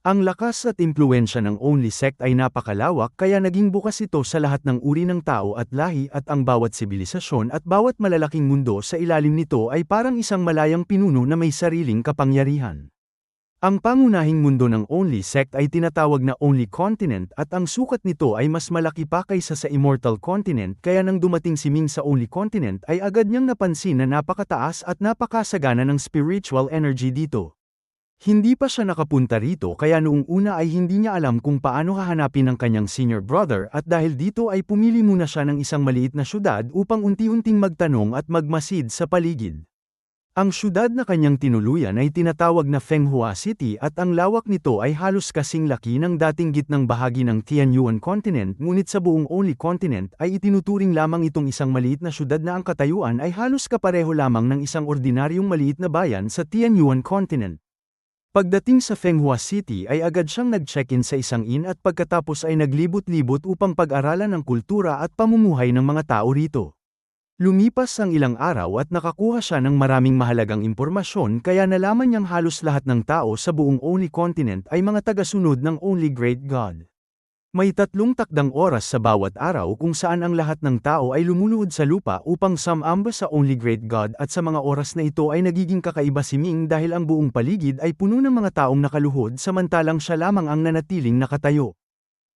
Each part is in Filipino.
Ang lakas at impluwensya ng Only Sect ay napakalawak kaya naging bukas ito sa lahat ng uri ng tao at lahi at ang bawat sibilisasyon at bawat malalaking mundo sa ilalim nito ay parang isang malayang pinuno na may sariling kapangyarihan. Ang pangunahing mundo ng Only Sect ay tinatawag na Only Continent at ang sukat nito ay mas malaki pa kaysa sa Immortal Continent kaya nang dumating si Ming sa Only Continent ay agad niyang napansin na napakataas at napakasagana ng spiritual energy dito. Hindi pa siya nakapunta rito kaya noong una ay hindi niya alam kung paano hahanapin ang kanyang senior brother at dahil dito ay pumili muna siya ng isang maliit na syudad upang unti-unting magtanong at magmasid sa paligid. Ang syudad na kanyang tinuluyan ay tinatawag na Fenghua City at ang lawak nito ay halos kasing laki ng dating gitnang bahagi ng Tianyuan Continent ngunit sa buong Only Continent ay itinuturing lamang itong isang maliit na syudad na ang katayuan ay halos kapareho lamang ng isang ordinaryong maliit na bayan sa Tianyuan Continent. Pagdating sa Fenghua City ay agad siyang nag-check-in sa isang inn at pagkatapos ay naglibot-libot upang pag-aralan ang kultura at pamumuhay ng mga tao rito. Lumipas ang ilang araw at nakakuha siya ng maraming mahalagang impormasyon kaya nalaman niyang halos lahat ng tao sa buong Only Continent ay mga tagasunod ng Only Great God. May 3 takdang oras sa bawat araw kung saan ang lahat ng tao ay lumuluhod sa lupa upang sumamba sa Only Great God at sa mga oras na ito ay nagiging kakaiba si Ming dahil ang buong paligid ay puno ng mga taong nakaluhod samantalang siya lamang ang nanatiling nakatayo.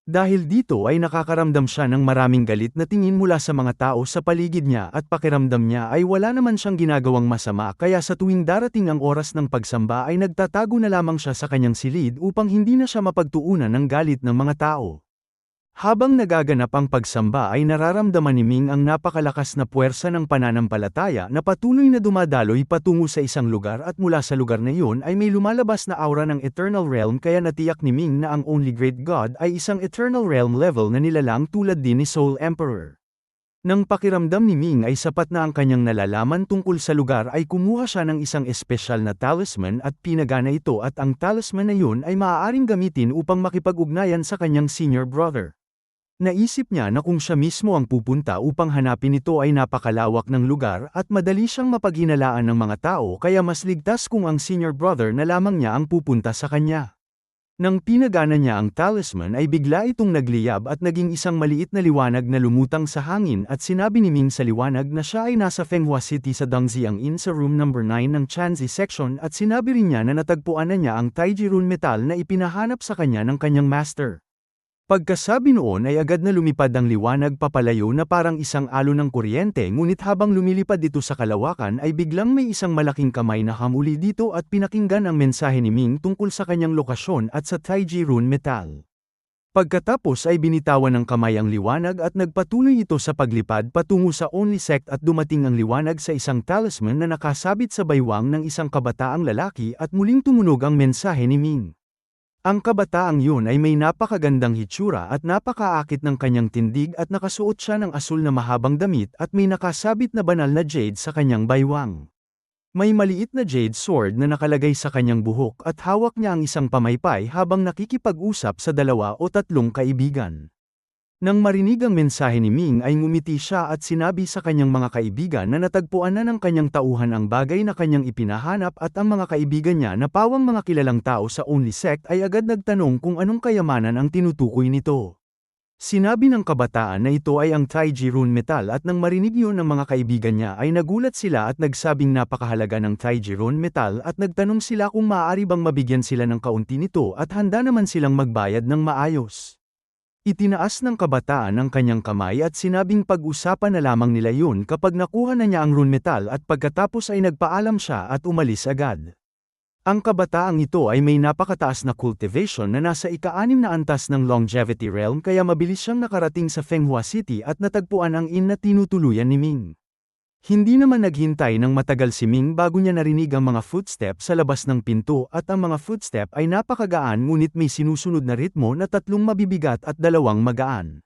Dahil dito ay nakakaramdam siya ng maraming galit na tingin mula sa mga tao sa paligid niya at pakiramdam niya ay wala naman siyang ginagawang masama kaya sa tuwing darating ang oras ng pagsamba ay nagtatago na lamang siya sa kanyang silid upang hindi na siya mapagtuunan ng galit ng mga tao. Habang nagaganap ang pagsamba ay nararamdaman ni Ming ang napakalakas na puwersa ng pananampalataya na patuloy na dumadaloy patungo sa isang lugar at mula sa lugar na iyon ay may lumalabas na aura ng Eternal Realm kaya natiyak ni Ming na ang Only Great God ay isang Eternal Realm level na nilalang tulad din ni Soul Emperor. Nang pakiramdam ni Ming ay sapat na ang kanyang nalalaman tungkol sa lugar ay kumuha siya ng isang espesyal na talisman at pinagana ito at ang talisman na iyon ay maaaring gamitin upang makipag-ugnayan sa kanyang senior brother. Naisip niya na kung siya mismo ang pupunta upang hanapin ito ay napakalawak ng lugar at madali siyang mapaghinalaan ng mga tao kaya mas ligtas kung ang senior brother na lamang niya ang pupunta sa kanya. Nang pinagana niya ang talisman ay bigla itong nagliyab at naging isang maliit na liwanag na lumutang sa hangin at sinabi ni Ming sa liwanag na siya ay nasa Fenghua City sa Dongjiang Inn sa room number 9 ng Chanzi section at sinabi rin niya na natagpuan na niya ang Taiji Rune metal na ipinahanap sa kanya ng kanyang master. Pagkasabi noon ay agad na lumipad ang liwanag papalayo na parang isang alon ng kuryente ngunit habang lumilipad dito sa kalawakan ay biglang may isang malaking kamay na hamuli dito at pinakinggan ang mensahe ni Ming tungkol sa kanyang lokasyon at sa Taiji Rune metal. Pagkatapos ay binitawan ng kamay ang liwanag at nagpatuloy ito sa paglipad patungo sa Only Sect at dumating ang liwanag sa isang talisman na nakasabit sa baywang ng isang kabataang lalaki at muling tumunog ang mensahe ni Ming. Ang kabataang yun ay may napakagandang hitsura at napakaakit ng kanyang tindig at nakasuot siya ng asul na mahabang damit at may nakasabit na banal na jade sa kanyang baywang. May maliit na jade sword na nakalagay sa kanyang buhok at hawak niya ang isang pamaypay habang nakikipag-usap sa 2 o 3 kaibigan. Nang marinig ang mensahe ni Ming ay ngumiti siya at sinabi sa kanyang mga kaibigan na natagpuan na ng kanyang tauhan ang bagay na kanyang ipinahanap at ang mga kaibigan niya na pawang mga kilalang tao sa Only Sect ay agad nagtanong kung anong kayamanan ang tinutukoy nito. Sinabi ng kabataan na ito ay ang Taiji Rune metal at nang marinig yun ng mga kaibigan niya ay nagulat sila at nagsabing napakahalaga ng Taiji Rune metal at nagtanong sila kung maaari bang mabigyan sila ng kaunti nito at handa naman silang magbayad ng maayos. Itinaas ng kabataan ang kanyang kamay at sinabing pag-usapan na lamang nila yun kapag nakuha na niya ang rune metal at pagkatapos ay nagpaalam siya at umalis agad. Ang kabataang ito ay may napakataas na cultivation na nasa ika-6 na antas ng longevity realm kaya mabilis siyang nakarating sa Fenghua City at natagpuan ang inn na tinutuluyan ni Ming. Hindi naman naghintay ng matagal si Ming bago niya narinig ang mga footstep sa labas ng pinto at ang mga footstep ay napakagaan ngunit may sinusunod na ritmo na 3 mabibigat at 2 magaan.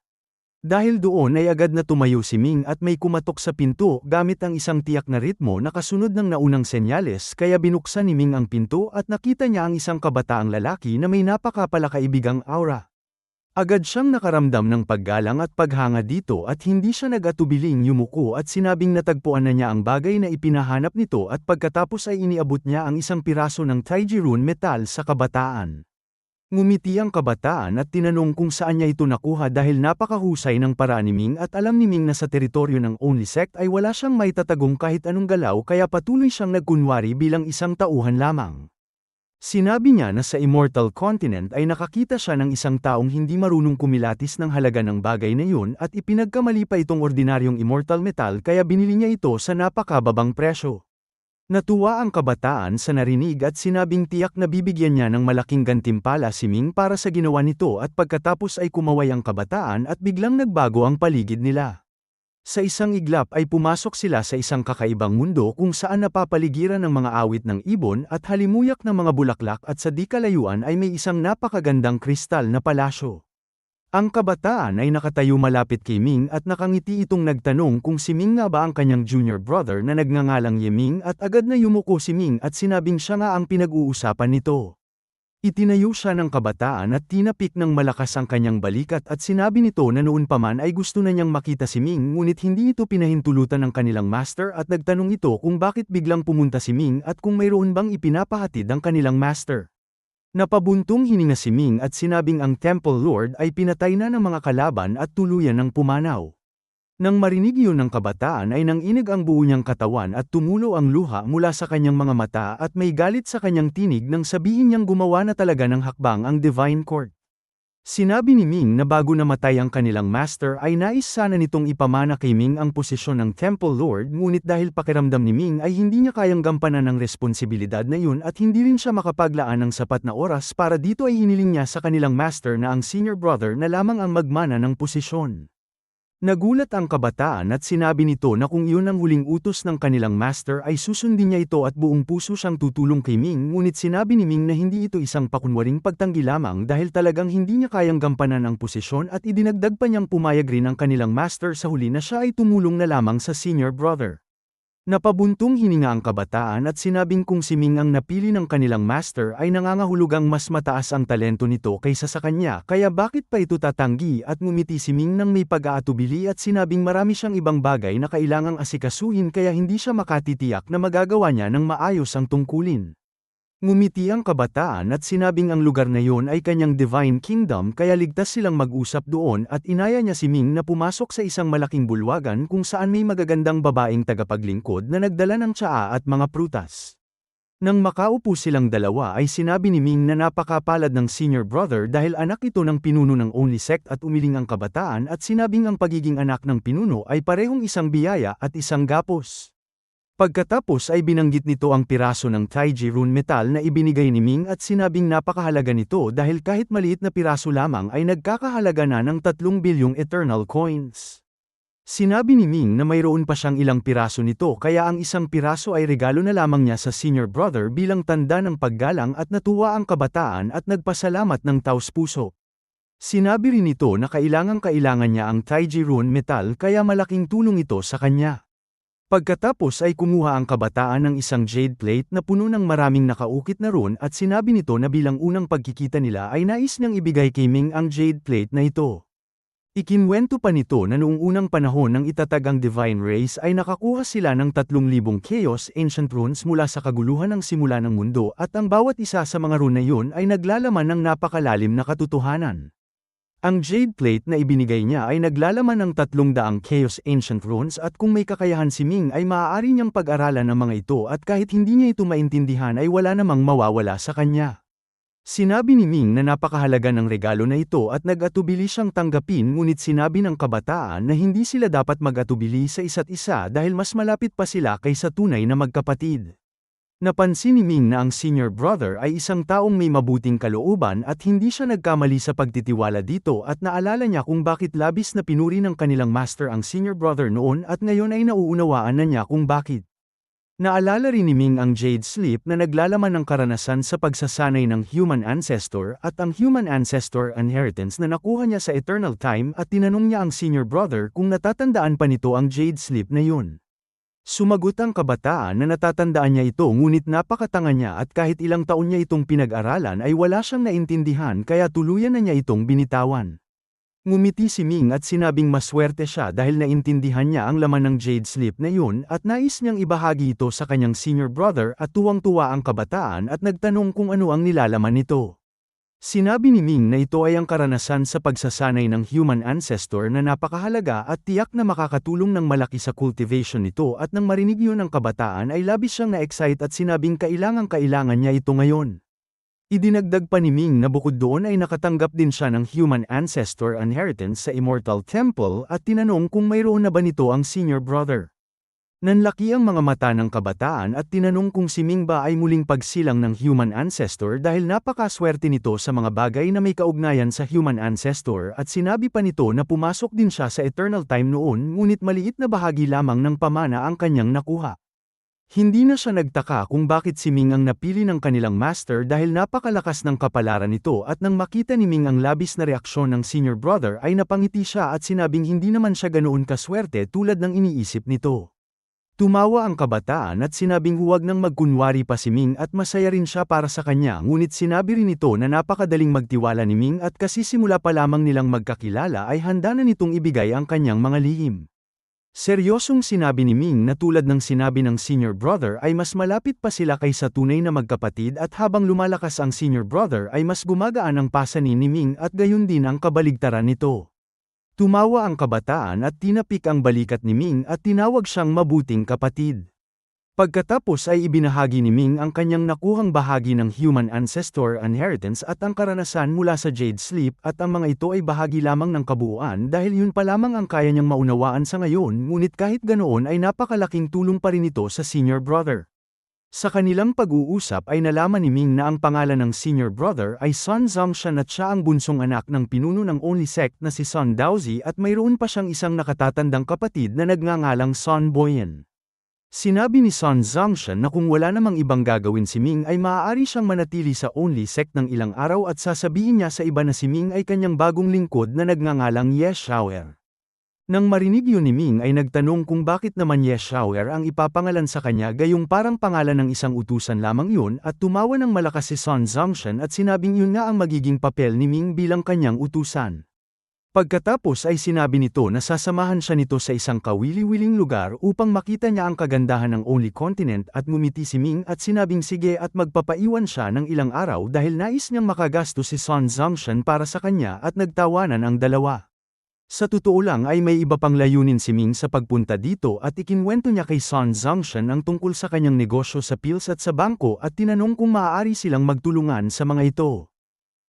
Dahil doon ay agad na tumayo si Ming at may kumatok sa pinto gamit ang isang tiyak na ritmo na kasunod ng naunang senyales kaya binuksan ni Ming ang pinto at nakita niya ang isang kabataang lalaki na may napakapalakaibigang aura. Agad siyang nakaramdam ng paggalang at paghanga dito at hindi siya nag-atubiling yumuko at sinabing natagpuan na niya ang bagay na ipinahanap nito at pagkatapos ay iniabot niya ang isang piraso ng Taiji Rune metal sa kabataan. Ngumiti ang kabataan at tinanong kung saan niya ito nakuha dahil napakahusay ng paraan ni Ming at alam ni Ming na sa teritoryo ng Only Sect ay wala siyang maitatagong kahit anong galaw kaya patuloy siyang nagkunwari bilang isang tauhan lamang. Sinabi niya na sa Immortal Continent ay nakakita siya ng isang taong hindi marunong kumilatis ng halaga ng bagay na yun at ipinagkamali pa itong ordinaryong immortal metal kaya binili niya ito sa napakababang presyo. Natuwa ang kabataan sa narinig at sinabing tiyak na bibigyan niya ng malaking gantimpala si Ming para sa ginawa nito at pagkatapos ay kumaway ang kabataan at biglang nagbago ang paligid nila. Sa isang iglap ay pumasok sila sa isang kakaibang mundo kung saan napapaligiran ng mga awit ng ibon at halimuyak ng mga bulaklak at sa di kalayuan ay may isang napakagandang kristal na palasyo. Ang kabataan ay nakatayo malapit kay Ming at nakangiti itong nagtanong kung si Ming nga ba ang kanyang junior brother na nagngangalang Yeming at agad na yumuko si Ming at sinabing siya nga ang pinag-uusapan nito. Itinayo siya ng kabataan at tinapik ng malakas ang kanyang balikat at sinabi nito na noon pa man ay gusto na niyang makita si Ming ngunit hindi ito pinahintulutan ng kanilang master at nagtanong ito kung bakit biglang pumunta si Ming at kung mayroon bang ipinapahatid ang kanilang master. Napabuntong hininga si Ming at sinabing ang Temple Lord ay pinatay na ng mga kalaban at tuluyan ng pumanaw. Nang marinig yun ng kabataan ay nanginig ang buo niyang katawan at tumulo ang luha mula sa kanyang mga mata at may galit sa kanyang tinig nang sabihin niyang gumawa na talaga ng hakbang ang Divine Court. Sinabi ni Ming na bago namatay ang kanilang master ay nais sana nitong ipamana kay Ming ang posisyon ng Temple Lord ngunit dahil pakiramdam ni Ming ay hindi niya kayang gampanan ang responsibilidad na yun at hindi rin siya makapaglaan ng sapat na oras para dito ay hiniling niya sa kanilang master na ang senior brother na lamang ang magmana ng posisyon. Nagulat ang kabataan at sinabi nito na kung iyon ang huling utos ng kanilang master ay susundin niya ito at buong puso siyang tutulong kay Ming ngunit sinabi ni Ming na hindi ito isang pakunwaring pagtanggi lamang dahil talagang hindi niya kayang gampanan ang posisyon at idinagdag pa niyang pumayag rin ang kanilang master sa huli na siya ay tumulong na lamang sa senior brother. Napabuntong hininga ang kabataan at sinabing kung si Ming ang napili ng kanilang master ay nangangahulugang mas mataas ang talento nito kaysa sa kanya kaya bakit pa ito tatanggi at ngumiti si Ming nang may pag-aatubili at sinabing marami siyang ibang bagay na kailangang asikasuhin kaya hindi siya makatitiyak na magagawa niya ng maayos ang tungkulin. Ngumiti ang kabataan at sinabing ang lugar na yon ay kanyang Divine Kingdom kaya ligtas silang mag-usap doon at inaya niya si Ming na pumasok sa isang malaking bulwagan kung saan may magagandang babaeng tagapaglingkod na nagdala ng tsaa at mga prutas. Nang makaupo silang dalawa ay sinabi ni Ming na napakapalad ng senior brother dahil anak ito ng pinuno ng Only Sect at umiling ang kabataan at sinabing ang pagiging anak ng pinuno ay parehong isang biyaya at isang gapos. Pagkatapos ay binanggit nito ang piraso ng Taiji Rune Metal na ibinigay ni Ming at sinabing napakahalaga nito dahil kahit maliit na piraso lamang ay nagkakahalaga na ng 3 bilyong Eternal Coins. Sinabi ni Ming na mayroon pa siyang ilang piraso nito kaya ang isang piraso ay regalo na lamang niya sa senior brother bilang tanda ng paggalang at natuwa ang kabataan at nagpasalamat ng taos-puso. Sinabi rin nito na kailangan niya ang Taiji Rune Metal kaya malaking tulong ito sa kanya. Pagkatapos ay kumuha ang kabataan ng isang jade plate na puno ng maraming nakaukit na rune at sinabi nito na bilang unang pagkikita nila ay nais niyang ibigay kay Ming ang jade plate na ito. Ikinwento pa nito na noong unang panahon ng itatag ang Divine Race ay nakakuha sila ng 3,000 Chaos Ancient Runes mula sa kaguluhan ng simula ng mundo at ang bawat isa sa mga rune na yun ay naglalaman ng napakalalim na katotohanan. Ang jade plate na ibinigay niya ay naglalaman ng 300 Chaos Ancient Runes at kung may kakayahan si Ming ay maaari niyang pag-aralan ang mga ito at kahit hindi niya ito maintindihan ay wala namang mawawala sa kanya. Sinabi ni Ming na napakahalaga ng regalo na ito at nag-atubili siyang tanggapin ngunit sinabi ng kabataan na hindi sila dapat mag-atubili sa isa't isa dahil mas malapit pa sila kaysa tunay na magkapatid. Napansin ni Ming na ang senior brother ay isang taong may mabuting kalooban at hindi siya nagkamali sa pagtitiwala dito at naalala niya kung bakit labis na pinuri ng kanilang master ang senior brother noon at ngayon ay nauunawaan na niya kung bakit. Naalala rin ni Ming ang Jade Sleep na naglalaman ng karanasan sa pagsasanay ng Human Ancestor at ang Human Ancestor Inheritance na nakuha niya sa Eternal Time at tinanong niya ang senior brother kung natatandaan pa nito ang Jade Sleep na yun. Sumagot ang kabataan na natatandaan niya ito ngunit napakatanga niya at kahit ilang taon niya itong pinag-aralan ay wala siyang naintindihan kaya tuluyan na niya itong binitawan. Ngumiti si Ming at sinabing maswerte siya dahil naintindihan niya ang laman ng Jade Sleep na yun at nais niyang ibahagi ito sa kanyang senior brother at tuwang-tuwa ang kabataan at nagtanong kung ano ang nilalaman nito. Sinabi ni Ming na ito ay ang karanasan sa pagsasanay ng human ancestor na napakahalaga at tiyak na makakatulong ng malaki sa cultivation nito at nang marinig yun ng kabataan ay labis siyang na-excite at sinabing kailangan niya ito ngayon. Idinagdag pa ni Ming na bukod doon ay nakatanggap din siya ng human ancestor inheritance sa Immortal Temple at tinanong kung mayroon na ba nito ang senior brother. Nanlaki ang mga mata ng kabataan at tinanong kung si Ming ba ay muling pagsilang ng human ancestor dahil napakaswerte nito sa mga bagay na may kaugnayan sa human ancestor at sinabi pa nito na pumasok din siya sa eternal time noon ngunit maliit na bahagi lamang ng pamana ang kanyang nakuha. Hindi na siya nagtaka kung bakit si Ming ang napili ng kanilang master dahil napakalakas ng kapalaran nito at nang makita ni Ming ang labis na reaksyon ng senior brother ay napangiti siya at sinabing hindi naman siya ganoon kaswerte tulad ng iniisip nito. Tumawa ang kabataan at sinabing huwag nang magkunwari pa si Ming at masaya rin siya para sa kanya ngunit sinabi rin ito na napakadaling magtiwala ni Ming at kasi simula pa lamang nilang magkakilala ay handa na nitong ibigay ang kanyang mga lihim. Seryosong sinabi ni Ming na tulad ng sinabi ng senior brother ay mas malapit pa sila kaysa tunay na magkapatid at habang lumalakas ang senior brother ay mas gumagaan ang pasanin ni Ming at gayon din ang kabaligtaran nito. Tumawa ang kabataan at tinapik ang balikat ni Ming at tinawag siyang mabuting kapatid. Pagkatapos ay ibinahagi ni Ming ang kanyang nakuhang bahagi ng human ancestor inheritance at ang karanasan mula sa Jade Sleep at ang mga ito ay bahagi lamang ng kabuuan dahil yun pa lamang ang kaya niyang maunawaan sa ngayon ngunit kahit ganoon ay napakalaking tulong pa rin ito sa senior brother. Sa kanilang pag-uusap ay nalaman ni Ming na ang pangalan ng senior brother ay Sun Zongshan at siya ang bunsong anak ng pinuno ng only sect na si Sun Daozi at mayroon pa siyang isang nakatatandang kapatid na nagngangalang Sun Boyan. Sinabi ni Sun Zongshan na kung wala namang ibang gagawin si Ming ay maaari siyang manatili sa only sect ng ilang araw at sasabihin niya sa iba na si Ming ay kanyang bagong lingkod na nagngangalang Ye Xiaoer. Nang marinig yun ni Ming ay nagtanong kung bakit naman Ye Xiaoer ang ipapangalan sa kanya gayong parang pangalan ng isang utusan lamang yun at tumawa ng malakas si Sun Zongshan at sinabing yun nga ang magiging papel ni Ming bilang kanyang utusan. Pagkatapos ay sinabi nito na sasamahan siya nito sa isang kawili-wiling lugar upang makita niya ang kagandahan ng only continent at ngumiti si Ming at sinabing sige at magpapaiwan siya ng ilang araw dahil nais niyang makagasto si Sun Zongshan para sa kanya at nagtawanan ang dalawa. Sa totoo lang ay may iba pang layunin si Ming sa pagpunta dito at ikinwento niya kay Sun Zongshan ang tungkol sa kanyang negosyo sa pills at sa bangko at tinanong kung maaari silang magtulungan sa mga ito.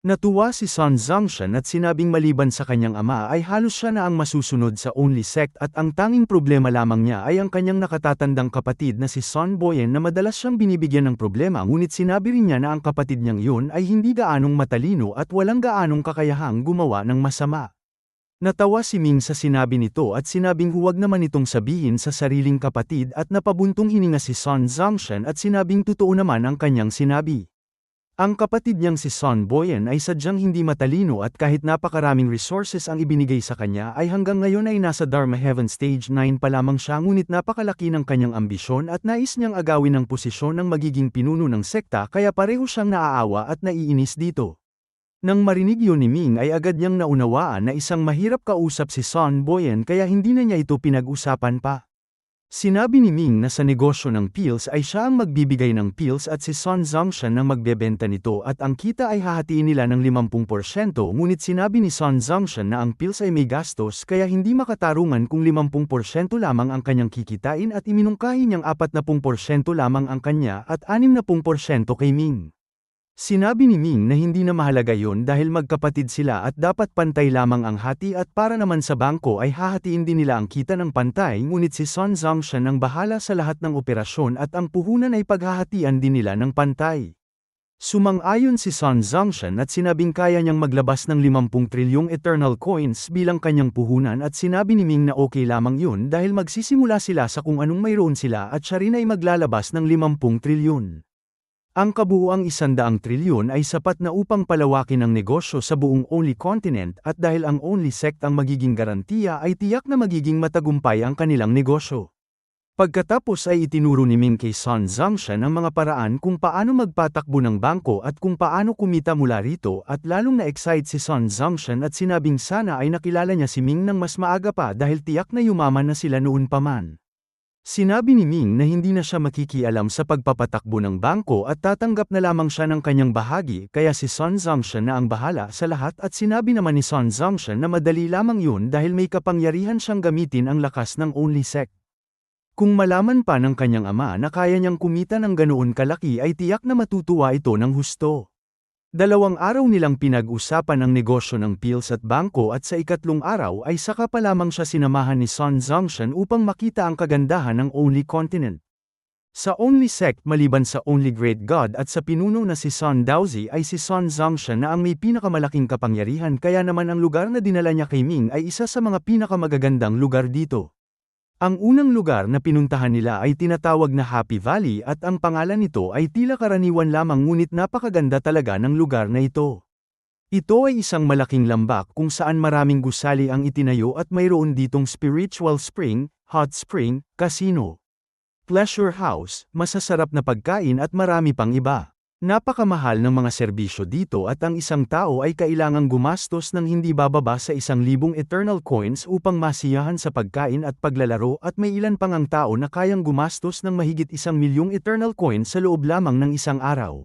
Natuwa si Sun Zongshan at sinabing maliban sa kanyang ama ay halos siya na ang masusunod sa only sect at ang tanging problema lamang niya ay ang kanyang nakatatandang kapatid na si Sun Boyan na madalas siyang binibigyan ng problema ngunit sinabi rin niya na ang kapatid niyang yun ay hindi gaanong matalino at walang gaanong kakayahang gumawa ng masama. Natawa si Ming sa sinabi nito at sinabing huwag naman itong sabihin sa sariling kapatid at napabuntong hininga si Sun Zongshan at sinabing totoo naman ang kanyang sinabi. Ang kapatid niyang si Sun Boyan ay sadyang hindi matalino at kahit napakaraming resources ang ibinigay sa kanya ay hanggang ngayon ay nasa Dharma Heaven Stage 9 pa lamang siya ngunit napakalaki ng kanyang ambisyon at nais niyang agawin ang posisyon ng magiging pinuno ng sekta kaya pareho siyang naaawa at naiinis dito. Nang marinig yun ni Ming ay agad niyang naunawaan na isang mahirap kausap si Sun Boyan kaya hindi na niya ito pinag-usapan pa. Sinabi ni Ming na sa negosyo ng pills ay siya ang magbibigay ng pills at si Sun Zongshan ang magbebenta nito at ang kita ay hahatiin nila ng 50% ngunit sinabi ni Sun Zongshan na ang pills ay may gastos kaya hindi makatarungan kung 50% lamang ang kanyang kikitain at iminungkahi niyang 40% lamang ang kanya at 60% kay Ming. Sinabi ni Ming na hindi na mahalaga yon dahil magkapatid sila at dapat pantay lamang ang hati at para naman sa bangko ay hahatiin din nila ang kita ng pantay ngunit si Sun Zongshan ang bahala sa lahat ng operasyon at ang puhunan ay paghahatian din nila ng pantay. Sumang-ayon si Sun Zongshan at sinabing kaya niyang maglabas ng 50 trilyong eternal coins bilang kanyang puhunan at sinabi ni Ming na okay lamang yun dahil magsisimula sila sa kung anong mayroon sila at siya rin ay maglalabas ng 50 trilyon. Ang kabuuang 100 trilyon ay sapat na upang palawakin ang negosyo sa buong only continent at dahil ang only sect ang magiging garantiya ay tiyak na magiging matagumpay ang kanilang negosyo. Pagkatapos ay itinuro ni Ming kay Sun Zongshan ang mga paraan kung paano magpatakbo ng bangko at kung paano kumita mula rito at lalong na-excite si Sun Zongshan at sinabing sana ay nakilala niya si Ming ng mas maaga pa dahil tiyak na yumaman na sila noon pa man. Sinabi ni Ming na hindi na siya makikialam sa pagpapatakbo ng bangko at tatanggap na lamang siya ng kanyang bahagi kaya si Sun Zhongshan na ang bahala sa lahat at sinabi naman ni Sun Zhongshan na madali lamang yun dahil may kapangyarihan siyang gamitin ang lakas ng Only Sect. Kung malaman pa ng kanyang ama na kaya niyang kumita ng ganoon kalaki ay tiyak na matutuwa ito ng husto. 2 araw nilang pinag-usapan ang negosyo ng pills at bangko at sa ikatlong araw ay saka pa lamang siya sinamahan ni Sun Zhongshan upang makita ang kagandahan ng Only Continent. Sa Only Sect maliban sa Only Great God at sa pinuno na si Sun Daozi ay si Sun Zhongshan na ang may pinakamalaking kapangyarihan kaya naman ang lugar na dinala niya kay Ming ay isa sa mga pinakamagagandang lugar dito. Ang unang lugar na pinuntahan nila ay tinatawag na Happy Valley at ang pangalan nito ay tila karaniwan lamang ngunit napakaganda talaga ng lugar na ito. Ito ay isang malaking lambak kung saan maraming gusali ang itinayo at mayroon ditong spiritual spring, hot spring, casino, pleasure house, masasarap na pagkain at marami pang iba. Napakamahal ng mga serbisyo dito at ang isang tao ay kailangang gumastos ng hindi bababa sa 1,000 eternal coins upang masiyahan sa pagkain at paglalaro at may ilan pang ang tao na kayang gumastos ng mahigit 1,000,000 eternal coins sa loob lamang ng isang araw.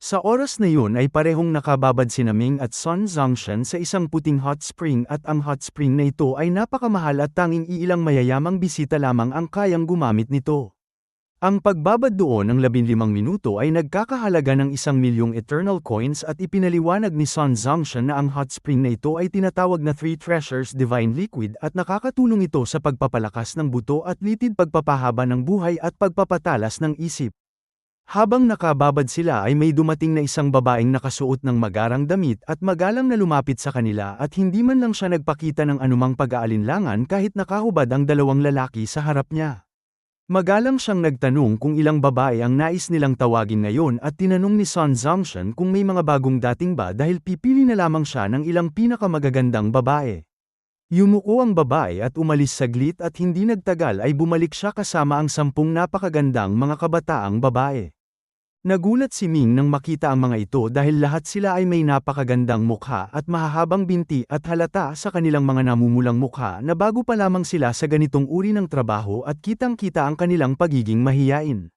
Sa oras na yun ay parehong nakababad sina Ming at Sun Zhongshan sa isang puting hot spring at ang hot spring na ito ay napakamahal at tanging iilang mayayamang bisita lamang ang kayang gumamit nito. Ang pagbabad doon ng 15 minuto ay nagkakahalaga ng 1,000,000 eternal coins at ipinaliwanag ni Sun Zhongshan na ang hot spring na ito ay tinatawag na Three Treasures Divine Liquid at nakakatulong ito sa pagpapalakas ng buto at litid pagpapahaba ng buhay at pagpapatalas ng isip. Habang nakababad sila ay may dumating na isang babaeng nakasuot ng magarang damit at magalang na lumapit sa kanila at hindi man lang siya nagpakita ng anumang pag-aalinlangan kahit nakahubad ang 2 lalaki sa harap niya. Magalang siyang nagtanong kung ilang babae ang nais nilang tawagin ngayon at tinanong ni Sun Zhongshan kung may mga bagong dating ba dahil pipili na lamang siya ng ilang pinakamagagandang babae. Yumuko ang babae at umalis saglit at hindi nagtagal ay bumalik siya kasama ang 10 napakagandang mga kabataang babae. Nagulat si Ming nang makita ang mga ito dahil lahat sila ay may napakagandang mukha at mahahabang binti at halata sa kanilang mga namumulang mukha na bago pa lamang sila sa ganitong uri ng trabaho at kitang-kita ang kanilang pagiging mahiyain.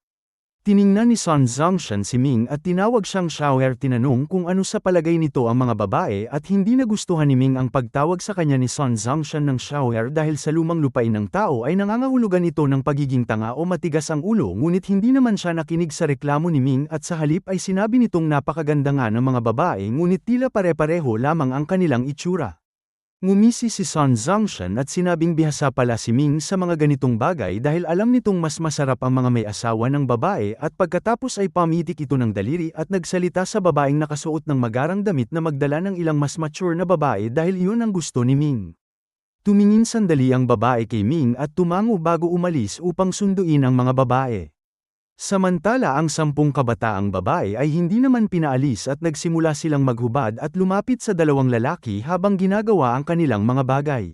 Tiningnan ni Sun Zhongshan si Ming at tinawag siyang shower tinanong kung ano sa palagay nito ang mga babae at hindi nagustuhan ni Ming ang pagtawag sa kanya ni Sun Zhongshan ng shower dahil sa lumang lupain ng tao ay nangangahulugan ito ng pagiging tanga o matigas ang ulo ngunit hindi naman siya nakinig sa reklamo ni Ming at sa halip ay sinabi nitong napakaganda nga ng mga babae ngunit tila pare-pareho lamang ang kanilang itsura. Ngumisi si Sun Zhongshan at sinabing bihasa pala si Ming sa mga ganitong bagay dahil alam nitong mas masarap ang mga may asawa ng babae at pagkatapos ay pamitik ito ng daliri at nagsalita sa babaeng nakasuot ng magarang damit na magdala ng ilang mas mature na babae dahil iyon ang gusto ni Ming. Tumingin sandali ang babae kay Ming at tumango bago umalis upang sunduin ang mga babae. Samantala ang 10 kabataang babae ay hindi naman pinaalis at nagsimula silang maghubad at lumapit sa 2 lalaki habang ginagawa ang kanilang mga bagay.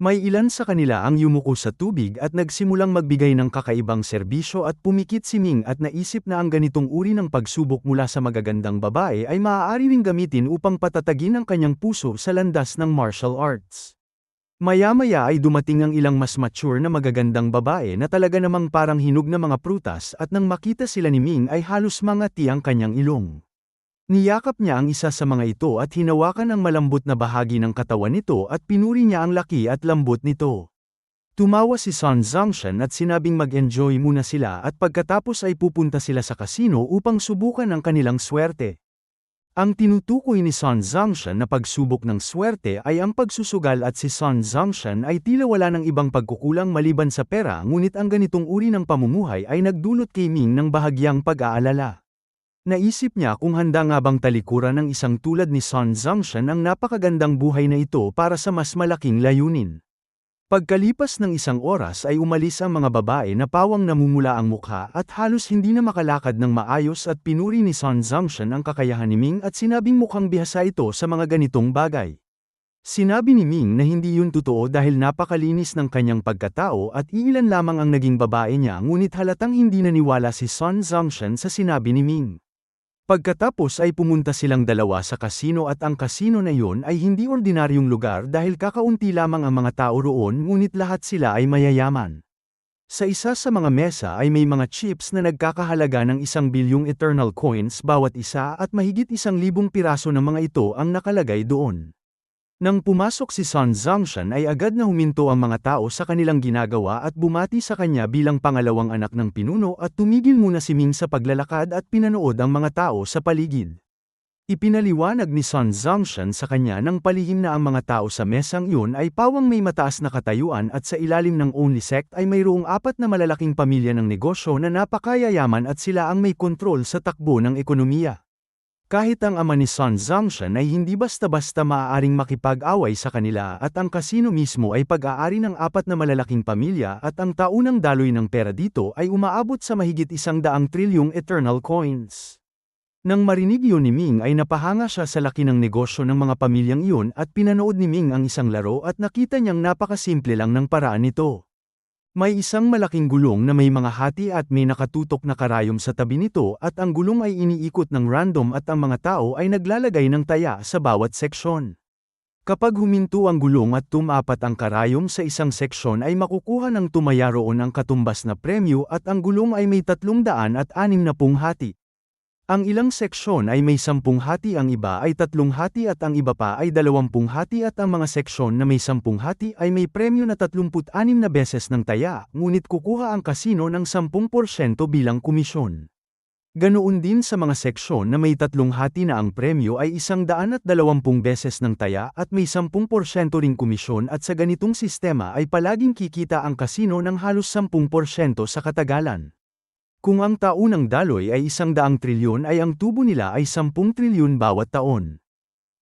May ilan sa kanila ang yumuko sa tubig at nagsimulang magbigay ng kakaibang serbisyo at pumikit si Ming at naisip na ang ganitong uri ng pagsubok mula sa magagandang babae ay maaari ring gamitin upang patatagin ang kanyang puso sa landas ng martial arts. Maya-maya ay dumating ang ilang mas mature na magagandang babae na talaga namang parang hinog na mga prutas at nang makita sila ni Ming ay halos mangati ang kanyang ilong. Niyakap niya ang isa sa mga ito at hinawakan ang malambot na bahagi ng katawan nito at pinuri niya ang laki at lambot nito. Tumawa si Sun Zhongshan at sinabing mag-enjoy muna sila at pagkatapos ay pupunta sila sa kasino upang subukan ang kanilang swerte. Ang tinutukoy ni Sun Zhongshan na pagsubok ng swerte ay ang pagsusugal at si Sun Zhongshan ay tila wala ng ibang pagkukulang maliban sa pera ngunit ang ganitong uri ng pamumuhay ay nagdulot kay Ming ng bahagyang pag-aalala. Naisip niya kung handa nga bang talikuran ng isang tulad ni Sun Zhongshan ang napakagandang buhay na ito para sa mas malaking layunin. Pagkalipas ng 1 oras ay umalis ang mga babae na pawang namumula ang mukha at halos hindi na makalakad ng maayos at pinuri ni Sun Zhongshan ang kakayahan ni Ming at sinabing mukhang bihasa ito sa mga ganitong bagay. Sinabi ni Ming na hindi yun totoo dahil napakalinis ng kanyang pagkatao at iilan lamang ang naging babae niya ngunit halatang hindi naniwala si Sun Zhongshan sa sinabi ni Ming. Pagkatapos ay pumunta silang dalawa sa kasino at ang kasino na iyon ay hindi ordinaryong lugar dahil kakaunti lamang ang mga tao roon ngunit lahat sila ay mayayaman. Sa isa sa mga mesa ay may mga chips na nagkakahalaga ng 1 bilyong Eternal Coins bawat isa at mahigit 1,000 piraso ng mga ito ang nakalagay doon. Nang pumasok si Sun Zhongshan ay agad na huminto ang mga tao sa kanilang ginagawa at bumati sa kanya bilang pangalawang anak ng pinuno at tumigil muna si Ming sa paglalakad at pinanood ang mga tao sa paligid. Ipinaliwanag ni Sun Zhongshan sa kanya ng palihim na ang mga tao sa mesang iyon ay pawang may mataas na katayuan at sa ilalim ng Only Sect ay mayroong 4 na malalaking pamilya ng negosyo na napakayayaman at sila ang may kontrol sa takbo ng ekonomiya. Kahit ang ama ni Sun Zhongshan ay hindi basta-basta maaaring makipag-away sa kanila at ang kasino mismo ay pag-aari ng 4 na malalaking pamilya at ang taunang daloy ng pera dito ay umaabot sa mahigit 100 trilyong Eternal Coins. Nang marinig yun ni Ming ay napahanga siya sa laki ng negosyo ng mga pamilyang iyon at pinanood ni Ming ang isang laro at nakita niyang napakasimple lang ng paraan nito. May isang malaking gulong na may mga hati at may nakatutok na karayom sa tabi nito at ang gulong ay iniikot ng random at ang mga tao ay naglalagay ng taya sa bawat seksyon. Kapag huminto ang gulong at tumapat ang karayom sa isang seksyon ay makukuha ng tumaya roon ang katumbas na premyo at ang gulong ay may 360 hati. Ang ilang seksyon ay may 10 hati, ang iba ay 3 hati at ang iba pa ay 20 hati at ang mga seksyon na may 10 hati ay may premyo na 36 na beses ng taya, ngunit kukuha ang kasino ng 10% bilang komisyon. Ganoon din sa mga seksyon na may 3 hati na ang premyo ay 120 beses ng taya at may 10% ring komisyon at sa ganitong sistema ay palaging kikita ang kasino ng halos 10% sa katagalan. Kung ang taunang daloy ay 100 trilyon ay ang tubo nila ay 10 trilyon bawat taon.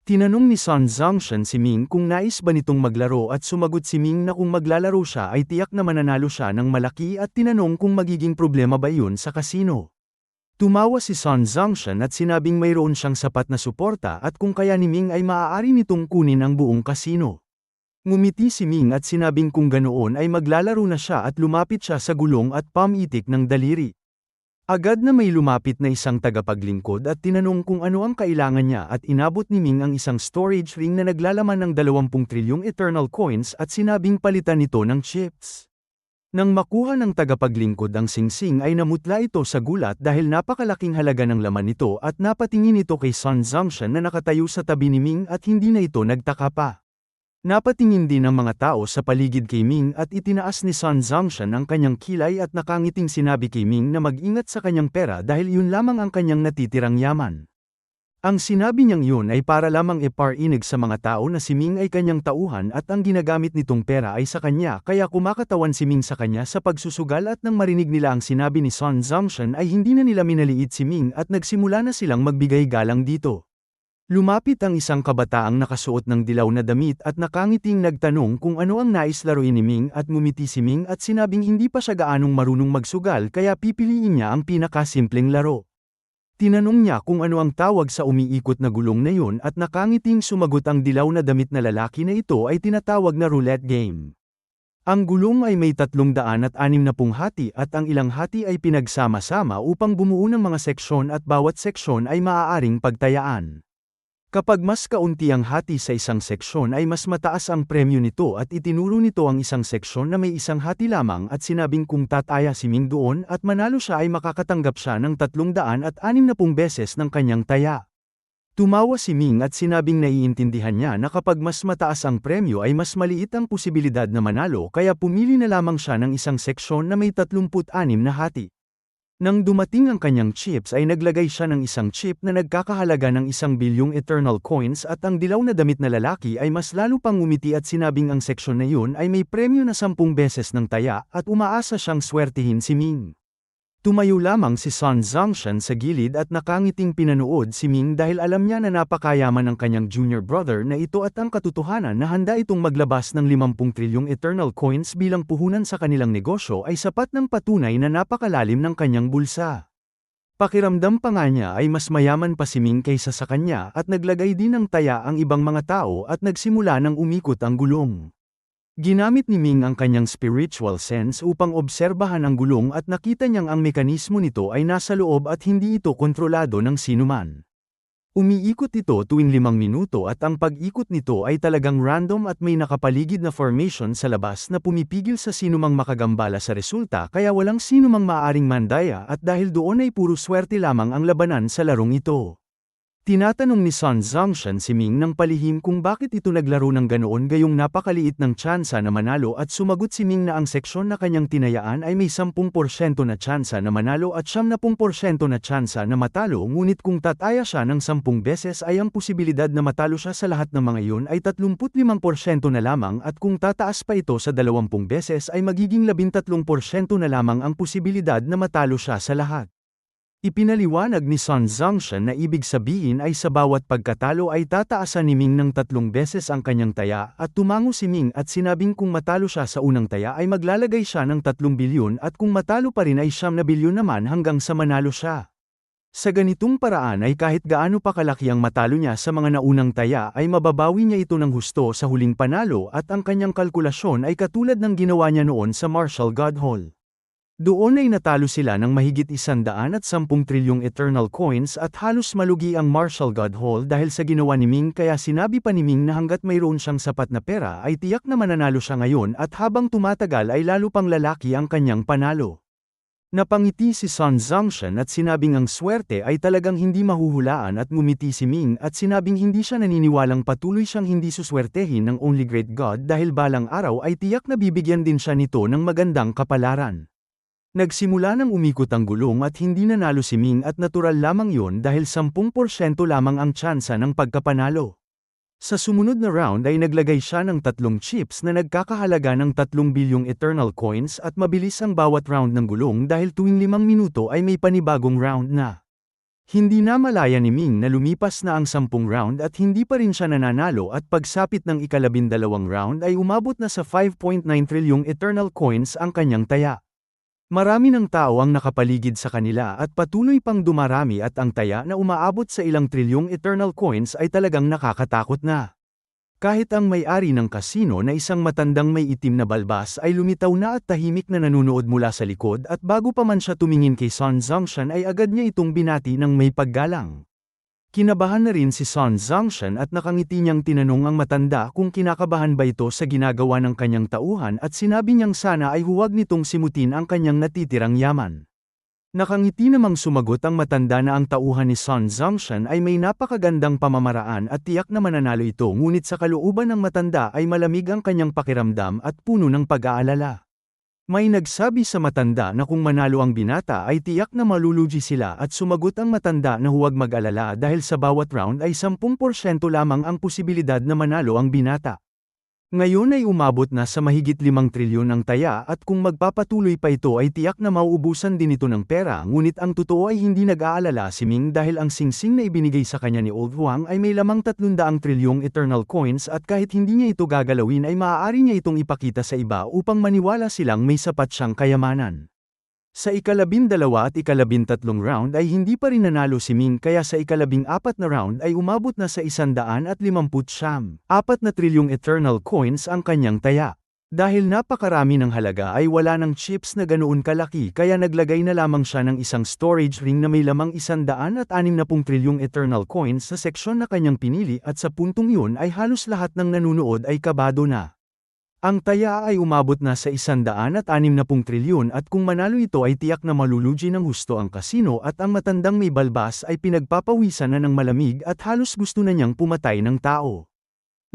Tinanong ni Sun Zhongshan si Ming kung nais ba nitong maglaro at sumagot si Ming na kung maglalaro siya ay tiyak na mananalo siya ng malaki at tinanong kung magiging problema ba iyon sa kasino. Tumawa si Sun Zhongshan at sinabing mayroon siyang sapat na suporta at kung kaya ni Ming ay maaari nitong kunin ang buong kasino. Ngumiti si Ming at sinabing kung ganoon ay maglalaro na siya at lumapit siya sa gulong at pamitik ng daliri. Agad na may lumapit na isang tagapaglingkod at tinanong kung ano ang kailangan niya at inabot ni Ming ang isang storage ring na naglalaman ng 20 trilyong Eternal Coins at sinabing palitan ito ng chips. Nang makuha ng tagapaglingkod ang singsing ay namutla ito sa gulat dahil napakalaking halaga ng laman nito at napatingin ito kay Sun Zhongshan na nakatayo sa tabi ni Ming at hindi na ito nagtaka pa. Napatingin din ang mga tao sa paligid kay Ming at itinaas ni Sun Zhongshan ang kanyang kilay at nakangiting sinabi kay Ming na mag-ingat sa kanyang pera dahil yun lamang ang kanyang natitirang yaman. Ang sinabi niyang yun ay para lamang iparinig sa mga tao na si Ming ay kanyang tauhan at ang ginagamit nitong pera ay sa kanya kaya kumakatawan si Ming sa kanya sa pagsusugal at nang marinig nila ang sinabi ni Sun Zhongshan ay hindi na nila minaliit si Ming at nagsimula na silang magbigay galang dito. Lumapit ang isang kabataang nakasuot ng dilaw na damit at nakangiting nagtanong kung ano ang nais laruin ni Ming at ngumiti si Ming at sinabing hindi pa siya gaanong marunong magsugal kaya pipiliin niya ang pinakasimpleng laro. Tinanong niya kung ano ang tawag sa umiikot na gulong na yun at nakangiting sumagot ang dilaw na damit na lalaki na ito ay tinatawag na roulette game. Ang gulong ay may 360 hati at ang ilang hati ay pinagsama-sama upang bumuo ng mga seksyon at bawat seksyon ay maaaring pagtayaan. Kapag mas kaunti ang hati sa isang seksyon ay mas mataas ang premyo nito at itinuro nito ang isang seksyon na may isang hati lamang at sinabing kung tataya si Ming doon at manalo siya ay makakatanggap siya ng 360 beses ng kanyang taya. Tumawa si Ming at sinabing naiintindihan niya na kapag mas mataas ang premyo ay mas maliit ang posibilidad na manalo kaya pumili na lamang siya ng isang seksyon na may 36 na hati. Nang dumating ang kanyang chips ay naglagay siya ng isang chip na nagkakahalaga ng 1 bilyong Eternal Coins at ang dilaw na damit na lalaki ay mas lalo pang ngumiti at sinabing ang seksyon na yun ay may premyo na 10 beses ng taya at umaasa siyang swertihin si Ming. Tumayo lamang si Sun Zhongshan sa gilid at nakangiting pinanood si Ming dahil alam niya na napakayaman ng kanyang junior brother na ito at ang katotohanan na handa itong maglabas ng 50 trilyong Eternal Coins bilang puhunan sa kanilang negosyo ay sapat ng patunay na napakalalim ng kanyang bulsa. Pakiramdam pa nga niya ay mas mayaman pa si Ming kaysa sa kanya at naglagay din ng taya ang ibang mga tao at nagsimula ng umikot ang gulong. Ginamit ni Ming ang kanyang spiritual sense upang obserbahan ang gulong at nakita niyang ang mekanismo nito ay nasa loob at hindi ito kontrolado ng sinuman. Umiikot ito tuwing 5 minuto at ang pag-ikot nito ay talagang random at may nakapaligid na formation sa labas na pumipigil sa sinumang makagambala sa resulta kaya walang sinumang maaaring mandaya at dahil doon ay puro swerte lamang ang labanan sa larong ito. Tinatanong ni Sun Zhongshan si Ming ng palihim kung bakit ito naglaro ng ganoon gayong napakaliit ng tsansa na manalo at sumagot si Ming na ang seksyon na kanyang tinayaan ay may 10% na tsansa na manalo at 70% na tsansa na matalo ngunit kung tataya siya ng 10 beses ay ang posibilidad na matalo siya sa lahat ng mga iyon ay 35% na lamang at kung tataas pa ito sa 20 beses ay magiging 13% na lamang ang posibilidad na matalo siya sa lahat. Ipinaliwanag ni Sun Zhongshan na ibig sabihin ay sa bawat pagkatalo ay tataasan ni Ming ng 3 beses ang kanyang taya at tumango si Ming at sinabing kung matalo siya sa unang taya ay maglalagay siya ng 3 bilyon at kung matalo pa rin ay 9 bilyon naman hanggang sa manalo siya. Sa ganitong paraan ay kahit gaano pa kalaki ang matalo niya sa mga naunang taya ay mababawi niya ito ng husto sa huling panalo at ang kanyang kalkulasyon ay katulad ng ginawa niya noon sa Martial God Hall. Doon ay natalo sila ng mahigit 110 trilyong Eternal Coins at halos malugi ang Martial God Hall dahil sa ginawa ni Ming kaya sinabi pa ni Ming na hanggat mayroon siyang sapat na pera ay tiyak na mananalo siya ngayon at habang tumatagal ay lalo pang lalaki ang kanyang panalo. Napangiti si Sun Zhongshan at sinabing ang swerte ay talagang hindi mahuhulaan at ngumiti si Ming at sinabing hindi siya naniniwalang patuloy siyang hindi suswertehin ng Only Great God dahil balang araw ay tiyak na bibigyan din siya nito ng magandang kapalaran. Nagsimula ng umikot ang gulong at hindi nanalo si Ming at natural lamang yon dahil 10% lamang ang tsansa ng pagkapanalo. Sa sumunod na round ay naglagay siya ng 3 chips na nagkakahalaga ng 3 bilyong Eternal Coins at mabilis ang bawat round ng gulong dahil tuwing 5 minuto ay may panibagong round na. Hindi na malaya ni Ming na lumipas na ang 10 round at hindi pa rin siya nananalo at pagsapit ng ika-12 round ay umabot na sa 5.9 trilyong Eternal Coins ang kanyang taya. Marami ng tao ang nakapaligid sa kanila at patuloy pang dumarami at ang taya na umaabot sa ilang trilyong Eternal Coins ay talagang nakakatakot na. Kahit ang may-ari ng kasino na isang matandang may itim na balbas ay lumitaw na at tahimik na nanunood mula sa likod at bago pa man siya tumingin kay Sun Zhongshan ay agad niya itong binati ng may paggalang. Kinabahan na rin si Sun Zhongshan at nakangiti niyang tinanong ang matanda kung kinakabahan ba ito sa ginagawa ng kanyang tauhan at sinabi niyang sana ay huwag nitong simutin ang kanyang natitirang yaman. Nakangiti namang sumagot ang matanda na ang tauhan ni Sun Zhongshan ay may napakagandang pamamaraan at tiyak na mananalo ito ngunit sa kalooban ng matanda ay malamig ang kanyang pakiramdam at puno ng pag-aalala. May nagsabi sa matanda na kung manalo ang binata ay tiyak na malulugi sila at sumagot ang matanda na huwag mag-alala dahil sa bawat round ay 10% lamang ang posibilidad na manalo ang binata. Ngayon ay umabot na sa mahigit 5 trilyon ang taya at kung magpapatuloy pa ito ay tiyak na mauubusan din ito ng pera ngunit ang totoo ay hindi nag-aalala si Ming dahil ang singsing na ibinigay sa kanya ni Old Huang ay may lamang 300 trilyong Eternal Coins at kahit hindi niya ito gagalawin ay maaari niya itong ipakita sa iba upang maniwala silang may sapat siyang kayamanan. Sa ika-12 at ika-13 round ay hindi pa rin nanalo si Ming kaya sa ika-14 na round ay umabot na sa 150 na trilyong Eternal Coins ang kanyang taya. Dahil napakarami ng halaga ay wala ng chips na ganoon kalaki kaya naglagay na lamang siya ng isang storage ring na may lamang 160 trilyong Eternal Coins sa seksyon na kanyang pinili at sa puntong yun ay halos lahat ng nanunood ay kabado na. Ang taya ay umabot na sa 160 trilyon at kung manalo ito ay tiyak na malulugi ng husto ang kasino at ang matandang may balbas ay pinagpapawisan na ng malamig at halos gusto na niyang pumatay ng tao.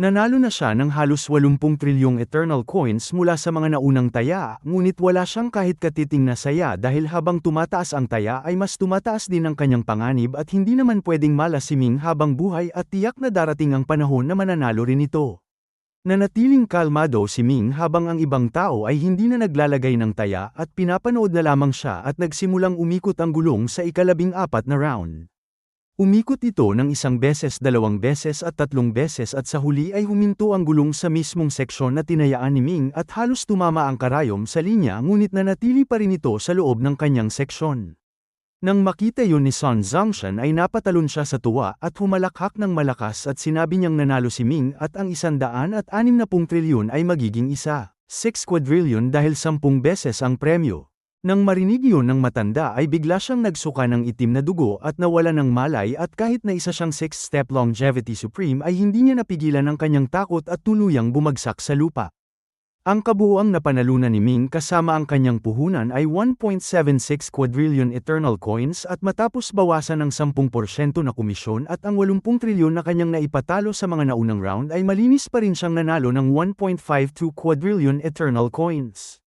Nanalo na siya ng halos 80 trilyong Eternal Coins mula sa mga naunang taya, ngunit wala siyang kahit katiting na saya dahil habang tumataas ang taya ay mas tumataas din ang kanyang panganib at hindi naman pwedeng malasiming habang buhay at tiyak na darating ang panahon na mananalo rin ito. Nanatiling kalmado si Ming habang ang ibang tao ay hindi na naglalagay ng taya at pinapanood na lamang siya at nagsimulang umikot ang gulong sa ika-14 na round. Umikot ito ng 1 beses, 2 beses at 3 beses at sa huli ay huminto ang gulong sa mismong seksyon na tinayaan ni Ming at halos tumama ang karayom sa linya ngunit nanatili pa rin ito sa loob ng kanyang seksyon. Nang makita yun ni Sun Zhongshan ay napatalon siya sa tuwa at humalakhak ng malakas at sinabi niyang nanalo si Ming at ang 160 trilyon ay magiging 6 quadrillion dahil 10 beses ang premyo. Nang marinig yun ng matanda ay bigla siyang nagsuka ng itim na dugo at nawala ng malay at kahit na isa siyang 6-step longevity supreme ay hindi niya napigilan ang kanyang takot at tuluyang bumagsak sa lupa. Ang kabuuang napanalunan ni Ming kasama ang kanyang puhunan ay 1.76 quadrillion eternal coins at matapos bawasan ng 10% na komisyon at ang 80 trilyon na kanyang naipatalo sa mga naunang round ay malinis pa rin siyang nanalo ng 1.52 quadrillion eternal coins.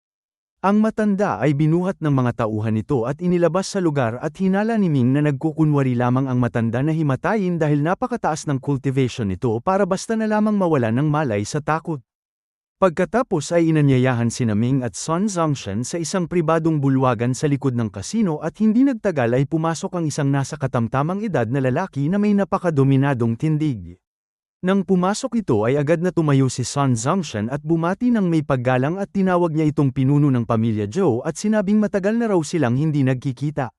Ang matanda ay binuhat ng mga tauhan nito at inilabas sa lugar at hinala ni Ming na nagkukunwari lamang ang matanda na himatayin dahil napakataas ng cultivation nito para basta na lamang mawala ng malay sa takot. Pagkatapos ay inanyayahan sina Ming at Sun Zhongshan sa isang pribadong bulwagan sa likod ng kasino at hindi nagtagal ay pumasok ang isang nasa katamtamang edad na lalaki na may napakadominadong tindig. Nang pumasok ito ay agad na tumayo si Sun Zhongshan at bumati ng may paggalang at tinawag niya itong pinuno ng pamilya Zhou at sinabing matagal na raw silang hindi nagkikita.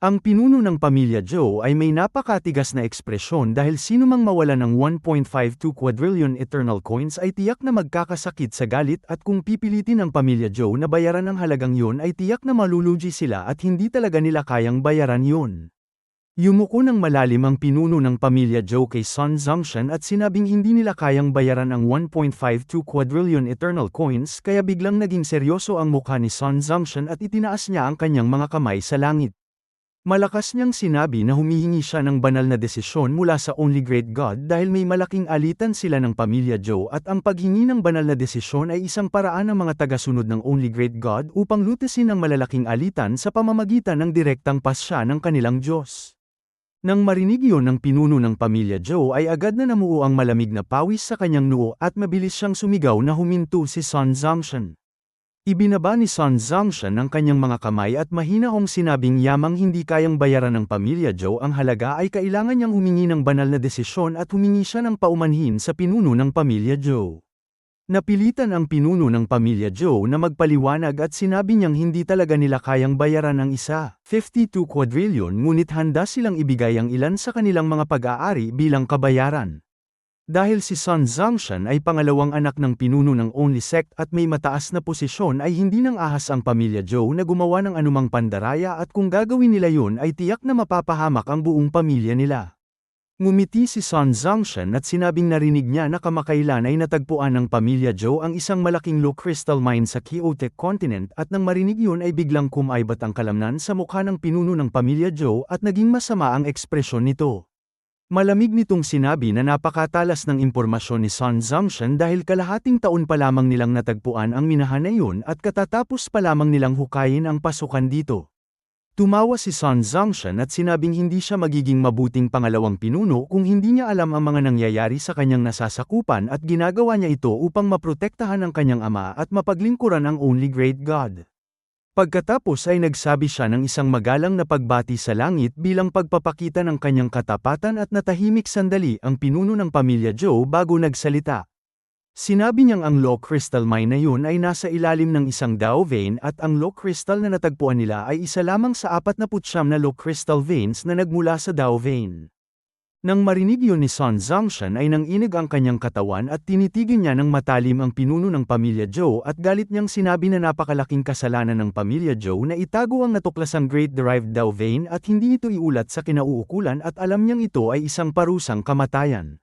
Ang pinuno ng pamilya Zhou ay may napakatigas na ekspresyon dahil sinumang mawala ng 1.52 quadrillion eternal coins ay tiyak na magkakasakit sa galit at kung pipilitin ng pamilya Zhou na bayaran ang halagang yun ay tiyak na malulugi sila at hindi talaga nila kayang bayaran yun. Yumuko ng malalim ang pinuno ng pamilya Zhou kay Sun Zhongshan at sinabing hindi nila kayang bayaran ang 1.52 quadrillion eternal coins kaya biglang naging seryoso ang mukha ni Sun Zhongshan at itinaas niya ang kanyang mga kamay sa langit. Malakas niyang sinabi na humihingi siya ng banal na desisyon mula sa Only Great God dahil may malaking alitan sila ng pamilya Zhou at ang paghingi ng banal na desisyon ay isang paraan ng mga tagasunod ng Only Great God upang lutasin ang malalaking alitan sa pamamagitan ng direktang pasya ng kanilang Diyos. Nang marinig yun ng pinuno ng pamilya Zhou ay agad na namuo ang malamig na pawis sa kanyang noo at mabilis siyang sumigaw na huminto si Sun Zhongshan. Ibinaba ni Sun Zhongshan ang kanyang mga kamay at mahinahong sinabing yamang hindi kayang bayaran ng pamilya Zhou ang halaga ay kailangan niyang humingi ng banal na desisyon at humingi siya ng paumanhin sa pinuno ng pamilya Zhou. Napilitan ang pinuno ng pamilya Zhou na magpaliwanag at sinabi niyang hindi talaga nila kayang bayaran ang 52 quadrillion ngunit handa silang ibigay ang ilan sa kanilang mga pag-aari bilang kabayaran. Dahil si Sun Zhongshan ay pangalawang anak ng pinuno ng Only Sect at may mataas na posisyon ay hindi nang ahas ang pamilya Zhou na gumawa ng anumang pandaraya at kung gagawin nila yun ay tiyak na mapapahamak ang buong pamilya nila. Ngumiti si Sun Zhongshan at sinabing narinig niya na kamakailan ay natagpuan ng pamilya Zhou ang isang malaking low crystal mine sa Keotek Continent at nang marinig yun ay biglang kumaibat ang kalamnan sa mukha ng pinuno ng pamilya Zhou at naging masama ang ekspresyon nito. Malamig nitong sinabi na napakatalas ng impormasyon ni Sun Zhongshan dahil kalahating taon pa lamang nilang natagpuan ang minahan na yun at katatapos pa lamang nilang hukayin ang pasukan dito. Tumawa si Sun Zhongshan at sinabing hindi siya magiging mabuting pangalawang pinuno kung hindi niya alam ang mga nangyayari sa kanyang nasasakupan at ginagawa niya ito upang maprotektahan ang kanyang ama at mapaglingkuran ang Only Great God. Pagkatapos ay nagsabi siya ng isang magalang na pagbati sa langit bilang pagpapakita ng kanyang katapatan at natahimik sandali ang pinuno ng pamilya Zhou bago nagsalita. Sinabi niyang ang low crystal mine na yun ay nasa ilalim ng isang Dao vein at ang low crystal na natagpuan nila ay isa lamang sa 49 na low crystal veins na nagmula sa Dao vein. Nang marinig yun ni Sun Zhongshan ay nanginig ang kanyang katawan at tinitigin niya ng matalim ang pinuno ng pamilya Zhou at galit niyang sinabi na napakalaking kasalanan ng pamilya Zhou na itago ang natuklasang Great Derived Dao Vein at hindi ito iulat sa kinauukulan at alam niyang ito ay isang parusang kamatayan.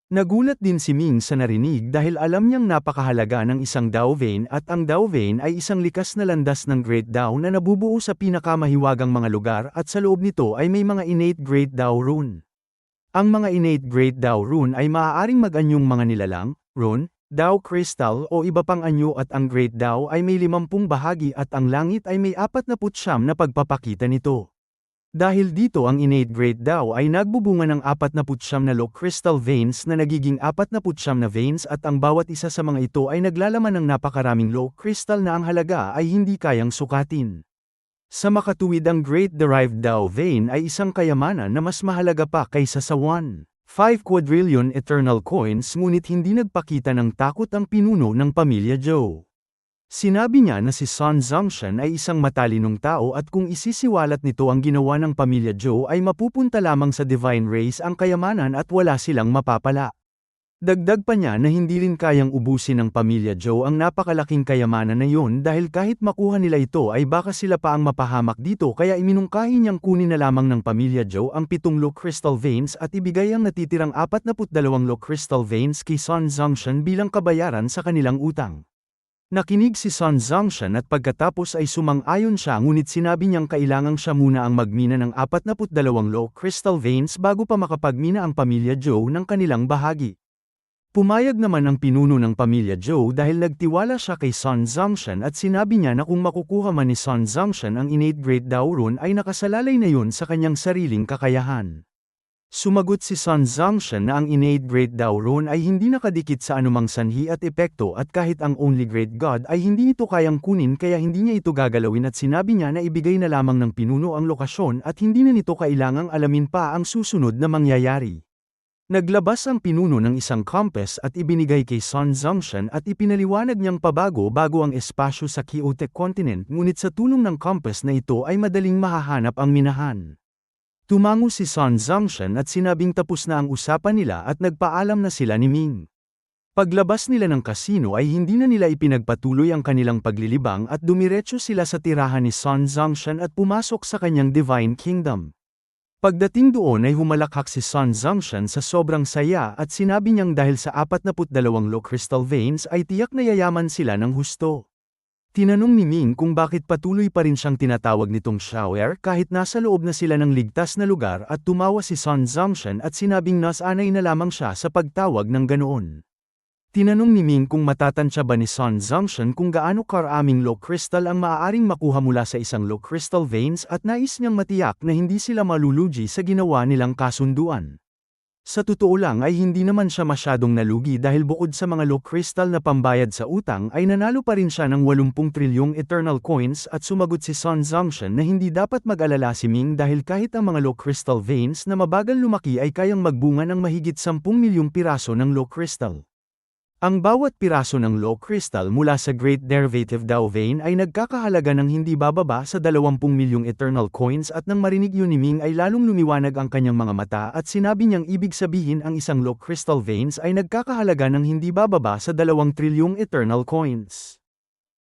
Nagulat din si Ming sa narinig dahil alam niyang napakahalaga ng isang Dao Vein at ang Dao Vein ay isang likas na landas ng Great Dao na nabubuo sa pinakamahiwagang mga lugar at sa loob nito ay may mga innate Great Dao Rune. Ang mga innate Great Dao Rune ay maaaring mag-anyong mga nilalang, rune, Dao Crystal o iba pang anyo at ang Great Dao ay may 50 bahagi at ang langit ay may 49 na pagpapakita nito. Dahil dito ang innate Great Dao ay nagbubunga ng 49 na low crystal veins na nagiging 49 na veins at ang bawat isa sa mga ito ay naglalaman ng napakaraming low crystal na ang halaga ay hindi kayang sukatin. Sa makatuwid ang Great Derived Dao Vein ay isang kayamanan na mas mahalaga pa kaysa sa 1.5 quadrillion eternal coins ngunit hindi nagpakita ng takot ang pinuno ng pamilya Zhou. Sinabi niya na si Sun Zhongshan ay isang matalinong tao at kung isisiwalat nito ang ginawa ng pamilya Zhou ay mapupunta lamang sa divine race ang kayamanan at wala silang mapapala. Dagdag pa niya na hindi rin kayang ubusin ng pamilya Joe ang napakalaking kayamanan na yun dahil kahit makuha nila ito ay baka sila pa ang mapahamak dito kaya iminungkahi niyang kunin na lamang ng pamilya Joe ang 7 low crystal veins at ibigay ang natitirang 42 low crystal veins kay Sun Zhongshan bilang kabayaran sa kanilang utang. Nakinig si Sun Zhongshan at pagkatapos ay sumang-ayon siya ngunit sinabi niyang kailangang siya muna ang magmina ng 42 low crystal veins bago pa makapagmina ang pamilya Joe ng kanilang bahagi. Pumayag naman ang pinuno ng pamilya Joe dahil nagtiwala siya kay Sun Zhongshan at sinabi niya na kung makukuha man ni Sun Zhongshan ang innate great Daoron ay nakasalalay na yun sa kanyang sariling kakayahan. Sumagot si Sun Zhongshan na ang innate great Daoron ay hindi nakadikit sa anumang sanhi at epekto at kahit ang only great God ay hindi ito kayang kunin kaya hindi niya ito gagalawin at sinabi niya na ibigay na lamang ng pinuno ang lokasyon at hindi na nito kailangang alamin pa ang susunod na mangyayari. Naglabas ang pinuno ng isang compass at ibinigay kay Sun Zhongshan at ipinaliwanag niyang bago ang espasyo sa Chaotic Continent ngunit sa tulong ng compass na ito ay madaling mahahanap ang minahan. Tumango si Sun Zhongshan at sinabing tapos na ang usapan nila at nagpaalam na sila ni Ming. Paglabas nila ng kasino ay hindi na nila ipinagpatuloy ang kanilang paglilibang at dumiretso sila sa tirahan ni Sun Zhongshan at pumasok sa kanyang Divine Kingdom. Pagdating doon ay humalakhak si Sun Zhongshan sa sobrang saya at sinabi niyang dahil sa 42 low crystal veins ay tiyak na yayaman sila ng husto. Tinanong ni Ming kung bakit patuloy pa rin siyang tinatawag nitong shower kahit nasa loob na sila ng ligtas na lugar at tumawa si Sun Zhongshan at sinabing nasanay na lamang siya sa pagtawag ng ganoon. Tinanong ni Ming kung matatansya ba ni Sun Zhongshan kung gaano karaming low crystal ang maaaring makuha mula sa isang low crystal veins at nais niyang matiyak na hindi sila malulugi sa ginawa nilang kasunduan. Sa totoo lang ay hindi naman siya masyadong nalugi dahil bukod sa mga low crystal na pambayad sa utang ay nanalo pa rin siya ng 80 trilyong eternal coins at sumagot si Sun Zhongshan na hindi dapat mag-alala si Ming dahil kahit ang mga low crystal veins na mabagal lumaki ay kayang magbunga ng mahigit 10 milyong piraso ng low crystal. Ang bawat piraso ng low crystal mula sa Great Derivative Dao Vein ay nagkakahalaga ng hindi bababa sa 20 milyong eternal coins at nang marinig yun ni Ming ay lalong lumiwanag ang kanyang mga mata at sinabi niyang ibig sabihin ang isang low crystal veins ay nagkakahalaga ng hindi bababa sa 2 trilyong eternal coins.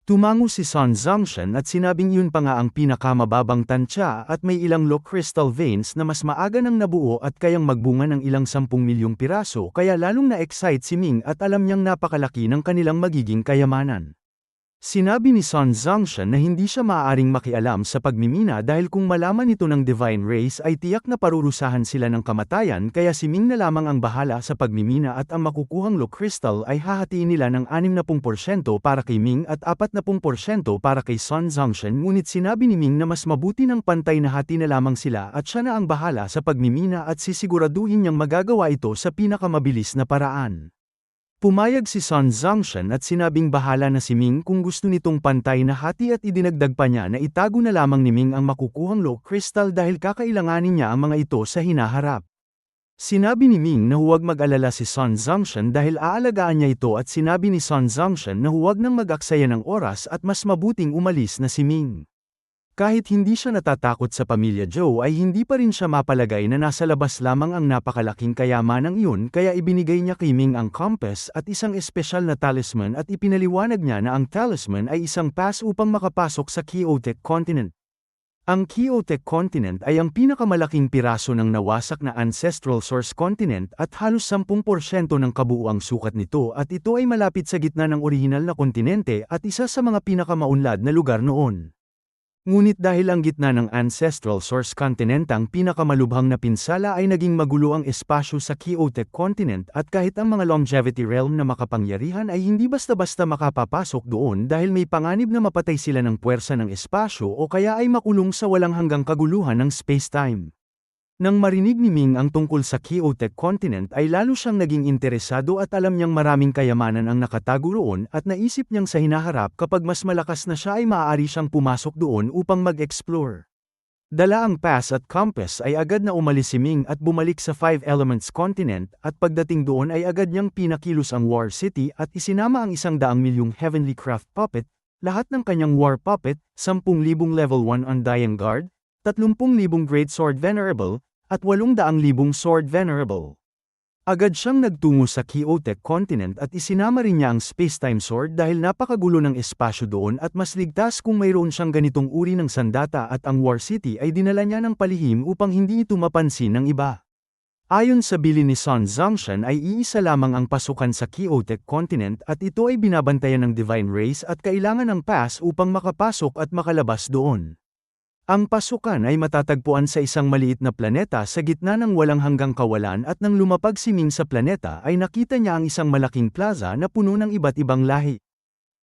Tumango si Sun Zhongshan at sinabing yun pa nga ang pinakamababang tansya at may ilang low crystal veins na mas maaga nang nabuo at kayang magbunga ng ilang 10 milyong piraso kaya lalong na-excite si Ming at alam niyang napakalaki ng kanilang magiging kayamanan. Sinabi ni Sun Zhongshan na hindi siya maaaring makialam sa pagmimina dahil kung malaman ito ng Divine Race ay tiyak na parurusahan sila ng kamatayan kaya si Ming na lamang ang bahala sa pagmimina at ang makukuhang low crystal ay hahatiin nila ng 60% para kay Ming at 40% para kay Sun Zhongshan ngunit sinabi ni Ming na mas mabuti ng pantay na hati na lamang sila at siya na ang bahala sa pagmimina at sisiguraduhin niyang magagawa ito sa pinakamabilis na paraan. Pumayag si Sun Zhongshan at sinabing bahala na si Ming kung gusto nitong pantay na hati at idinagdag pa niya na itago na lamang ni Ming ang makukuhang low crystal dahil kakailanganin niya ang mga ito sa hinaharap. Sinabi ni Ming na huwag mag-alala si Sun Zhongshan dahil aalagaan niya ito at sinabi ni Sun Zhongshan na huwag nang mag-aksaya ng oras at mas mabuting umalis na si Ming. Kahit hindi siya natatakot sa pamilya Joe ay hindi pa rin siya mapalagay na nasa labas lamang ang napakalaking kayamanang iyon kaya ibinigay niya kay Ming ang compass at isang espesyal na talisman at ipinaliwanag niya na ang talisman ay isang pass upang makapasok sa Chaotic Continent. Ang Chaotic Continent ay ang pinakamalaking piraso ng nawasak na Ancestral Source Continent at halos 10% ng kabuuang sukat nito at ito ay malapit sa gitna ng orihinal na kontinente at isa sa mga pinakamaunlad na lugar noon. Ngunit dahil ang gitna ng Ancestral Source Continent ang pinakamalubhang na pinsala ay naging magulo ang espasyo sa Chaotic Continent at kahit ang mga Longevity Realm na makapangyarihan ay hindi basta-basta makapapasok doon dahil may panganib na mapatay sila ng puwersa ng espasyo o kaya ay makulong sa walang hanggang kaguluhan ng space-time. Nang marinig ni Ming ang tungkol sa Chaotic Continent ay lalo siyang naging interesado at alam niyang maraming kayamanan ang nakatago roon at naisip niyang sa hinaharap kapag mas malakas na siya ay maaari siyang pumasok doon upang mag-explore. Dala ang pass at compass ay agad na umalis si Ming at bumalik sa Five Elements Continent at pagdating doon ay agad niyang pinakilos ang War City at isinama ang 100 milyong Heavenly Craft Puppet, lahat ng kanyang War Puppet, 10,000 Level 1 Undying Guard, 30,000 Great Sword Venerable, at 800,000 Sword Venerable. Agad siyang nagtungo sa Chaotic Continent at isinama rin niya ang Spacetime Sword dahil napakagulo ng espasyo doon at mas ligtas kung mayroon siyang ganitong uri ng sandata at ang War City ay dinala niya ng palihim upang hindi ito mapansin ng iba. Ayon sa bilin ni Sun Zhongshan ay iisa lamang ang pasukan sa Chaotic Continent at ito ay binabantayan ng Divine Race at kailangan ng pass upang makapasok at makalabas doon. Ang pasukan ay matatagpuan sa isang maliit na planeta sa gitna ng walang hanggang kawalan at nang lumapag si Ming sa planeta ay nakita niya ang isang malaking plaza na puno ng iba't ibang lahi.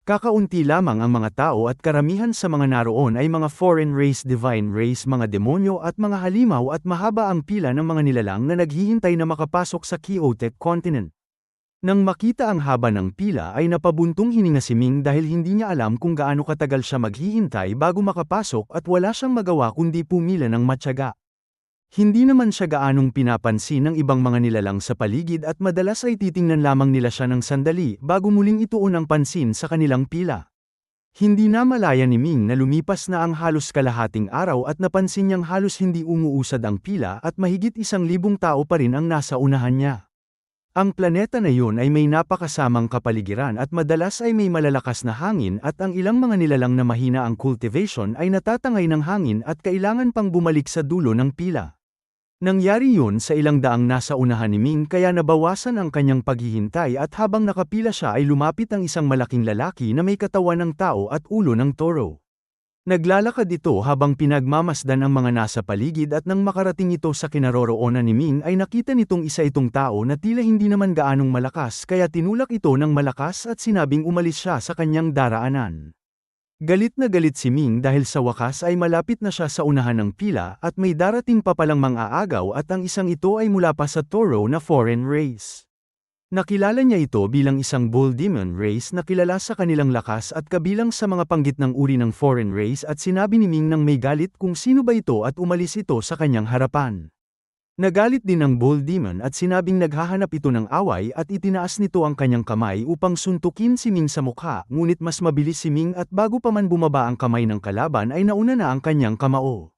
Kakaunti lamang ang mga tao at karamihan sa mga naroon ay mga foreign race, divine race, mga demonyo at mga halimaw at mahaba ang pila ng mga nilalang na naghihintay na makapasok sa Chaotic Continent. Nang makita ang haba ng pila ay napabuntong hininga si Ming dahil hindi niya alam kung gaano katagal siya maghihintay bago makapasok at wala siyang magawa kundi pumila ng matyaga. Hindi naman siya gaanong pinapansin ng ibang mga nilalang sa paligid at madalas ay titingnan lamang nila siya ng sandali bago muling ituon ang pansin sa kanilang pila. Hindi na malaya ni Ming na lumipas na ang halos kalahating araw at napansin niyang halos hindi umuusad ang pila at mahigit 1,000 tao pa rin ang nasa unahan niya. Ang planeta na yun ay may napakasamang kapaligiran at madalas ay may malalakas na hangin at ang ilang mga nilalang na mahina ang cultivation ay natatangay ng hangin at kailangan pang bumalik sa dulo ng pila. Nangyari yun sa ilang daang nasa unahan ni Ming kaya nabawasan ang kanyang paghihintay at habang nakapila siya ay lumapit ang isang malaking lalaki na may katawan ng tao at ulo ng toro. Naglalakad ito habang pinagmamasdan ang mga nasa paligid at nang makarating ito sa kinaroroonan ni Ming ay nakita nitong isa itong tao na tila hindi naman gaanong malakas kaya tinulak ito ng malakas at sinabing umalis siya sa kanyang daraanan. Galit na galit si Ming dahil sa wakas ay malapit na siya sa unahan ng pila at may darating pa palang mang-aagaw at ang isang ito ay mula pa sa toro na foreign race. Nakilala niya ito bilang isang bull demon race na kilala sa kanilang lakas at kabilang sa mga panggitnang uri ng foreign race at sinabi ni Ming nang may galit kung sino ba ito at umalis ito sa kanyang harapan. Nagalit din ang bull demon at sinabing naghahanap ito ng away at itinaas nito ang kanyang kamay upang suntukin si Ming sa mukha ngunit mas mabilis si Ming at bago pa man bumaba ang kamay ng kalaban ay nauna na ang kanyang kamao.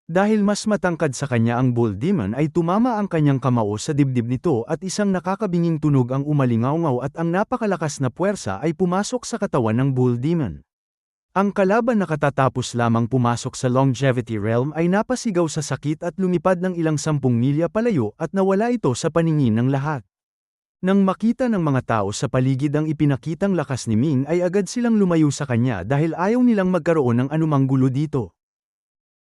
Dahil mas matangkad sa kanya ang bull demon ay tumama ang kanyang kamao sa dibdib nito at isang nakakabinging tunog ang umalingawngaw at ang napakalakas na puwersa ay pumasok sa katawan ng bull demon. Ang kalaban na katatapos lamang pumasok sa longevity realm ay napasigaw sa sakit at lumipad ng ilang 10 milya palayo at nawala ito sa paningin ng lahat. Nang makita ng mga tao sa paligid ang ipinakitang lakas ni Ming ay agad silang lumayo sa kanya dahil ayaw nilang magkaroon ng anumang gulo dito.